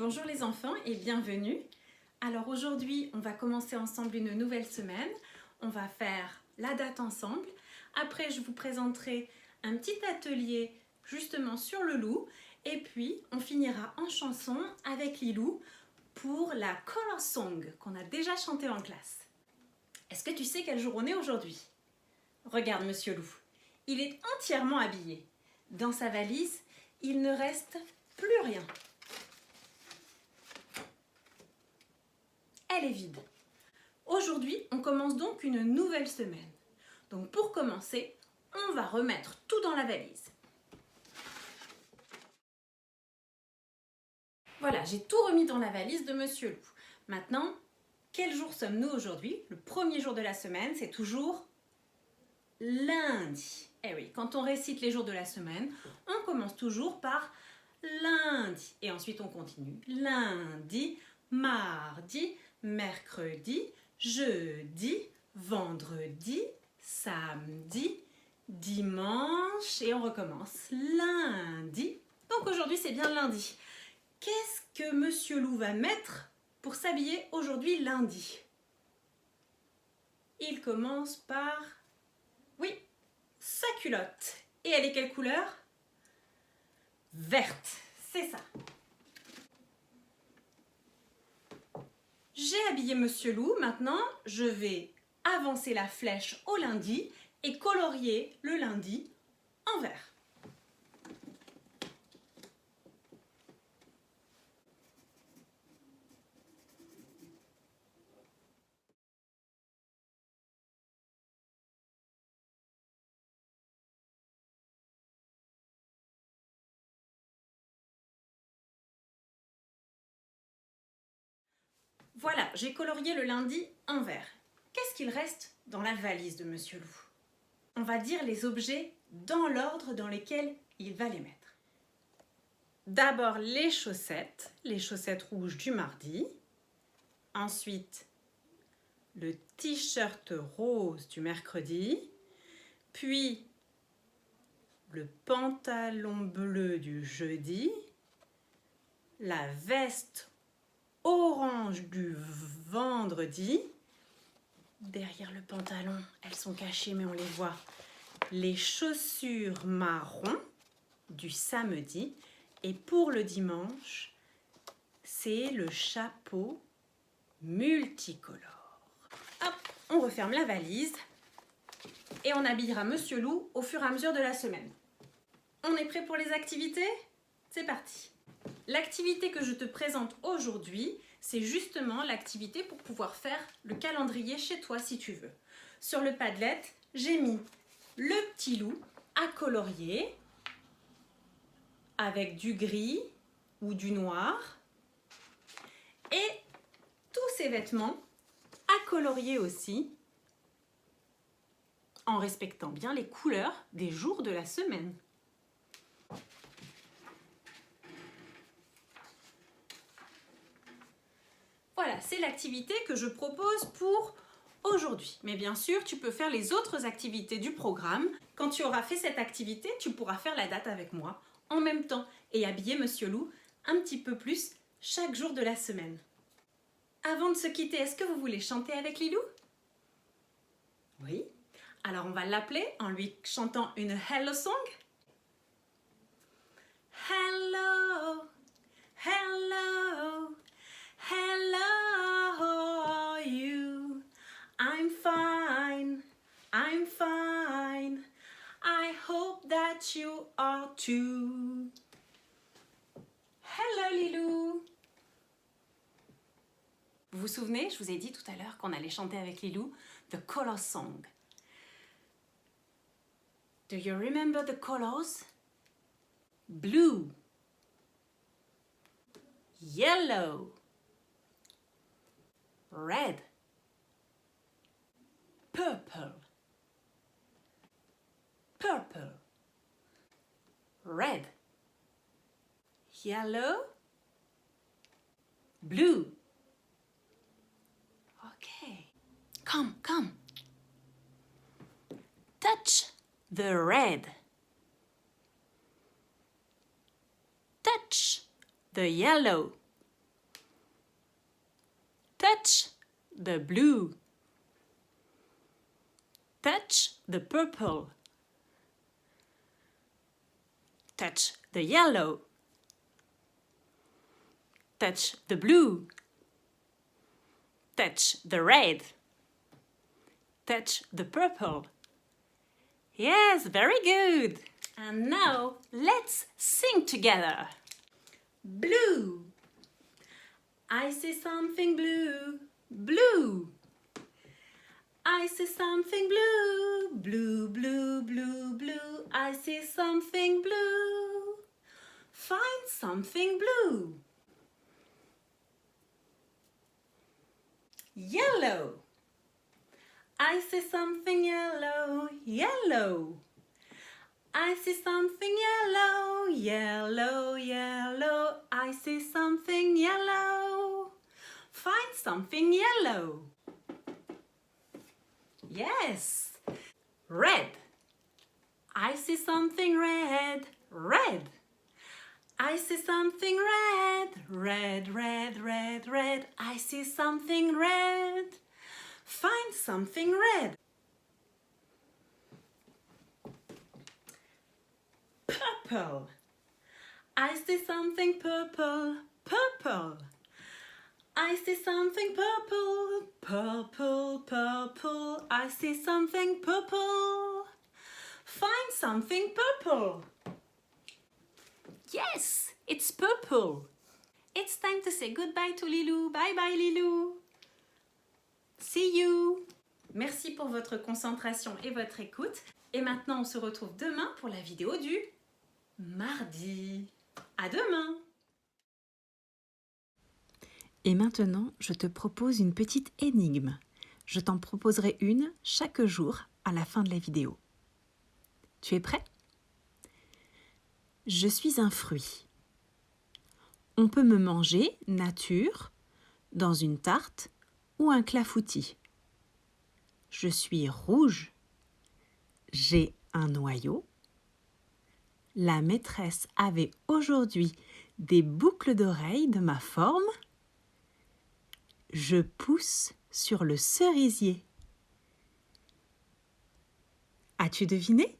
Bonjour les enfants et bienvenue. Alors aujourd'hui, on va commencer ensemble une nouvelle semaine. On va faire la date ensemble. Après, je vous présenterai un petit atelier justement sur le loup. Et puis, on finira en chanson avec Lilou pour la Color Song qu'on a déjà chantée en classe. Est-ce que tu sais quel jour on est aujourd'hui? Regarde Monsieur Loup, il est entièrement habillé. Dans sa valise, il ne reste plus rien. Elle est vide. Aujourd'hui, on commence donc une nouvelle semaine. Donc pour commencer, on va remettre tout dans la valise. Voilà, j'ai tout remis dans la valise de Monsieur Loup. Maintenant, quel jour sommes-nous aujourd'hui? Le premier jour de la semaine, c'est toujours lundi. Eh oui, quand on récite les jours de la semaine, on commence toujours par lundi. Et ensuite, on continue. Lundi, mardi, mercredi, jeudi, vendredi, samedi, dimanche et on recommence lundi. Donc aujourd'hui c'est bien lundi. Qu'est-ce que Monsieur Loup va mettre pour s'habiller aujourd'hui lundi? Il commence par, oui, sa culotte. Et elle est quelle couleur? Verte, c'est ça. J'ai habillé Monsieur Loup, maintenant je vais avancer la flèche au lundi et colorier le lundi en vert. Voilà, j'ai colorié le lundi en vert. Qu'est-ce qu'il reste dans la valise de Monsieur Loup? On va dire les objets dans l'ordre dans lesquels il va les mettre. D'abord les chaussettes rouges du mardi. Ensuite, le t-shirt rose du mercredi. Puis, le pantalon bleu du jeudi. La veste orange du vendredi. Derrière le pantalon, elles sont cachées mais on les voit. Les chaussures marron du samedi. Et pour le dimanche, c'est le chapeau multicolore. Hop, on referme la valise et on habillera Monsieur Loup au fur et à mesure de la semaine. On est prêt pour les activités? C'est parti! L'activité que je te présente aujourd'hui, c'est justement l'activité pour pouvoir faire le calendrier chez toi si tu veux. Sur le Padlet, j'ai mis le petit loup à colorier avec du gris ou du noir et tous ces vêtements à colorier aussi en respectant bien les couleurs des jours de la semaine. Voilà, c'est l'activité que je propose pour aujourd'hui. Mais bien sûr, tu peux faire les autres activités du programme. Quand tu auras fait cette activité, tu pourras faire la date avec moi en même temps et habiller Monsieur Loup un petit peu plus chaque jour de la semaine. Avant de se quitter, est-ce que vous voulez chanter avec Lilou? Oui. Alors on va l'appeler en lui chantant une Hello Song. Hello, hello. Hello, how are you? I'm fine, I'm fine. I hope that you are too. Hello Lilou. Vous vous souvenez, je vous ai dit tout à l'heure qu'on allait chanter avec Lilou The Color Song. Do you remember the colors? Blue, yellow, red, purple, purple, red, yellow, blue. Okay, come. Touch the red. Touch the yellow. Touch the blue. Touch the purple. Touch the yellow. Touch the blue. Touch the red. Touch the purple. Yes, very good. And now let's sing together. Blue. I see something blue. Blue. I see something blue. Blue, blue, blue, blue. I see something blue. Find something blue. Yellow. I see something yellow. Yellow. I see something yellow. Yellow, yellow. I see something yellow. Find something yellow. Yes. Red. I see something red. Red. I see something red. Red, red, red, red. I see something red. Find something red. Purple. I see something purple. Purple. I see something purple. Purple, purple. I see something purple. Find something purple. Yes, it's purple. It's time to say goodbye to Lilou. Bye bye Lilou. See you. Merci pour votre concentration et votre écoute. Et maintenant, on se retrouve demain pour la vidéo du mardi. À demain. Et maintenant, je te propose une petite énigme. Je t'en proposerai une chaque jour à la fin de la vidéo. Tu es prêt? Je suis un fruit. On peut me manger nature, dans une tarte ou un clafoutis. Je suis rouge. J'ai un noyau. La maîtresse avait aujourd'hui des boucles d'oreilles de ma forme. Je pousse sur le cerisier. As-tu deviné?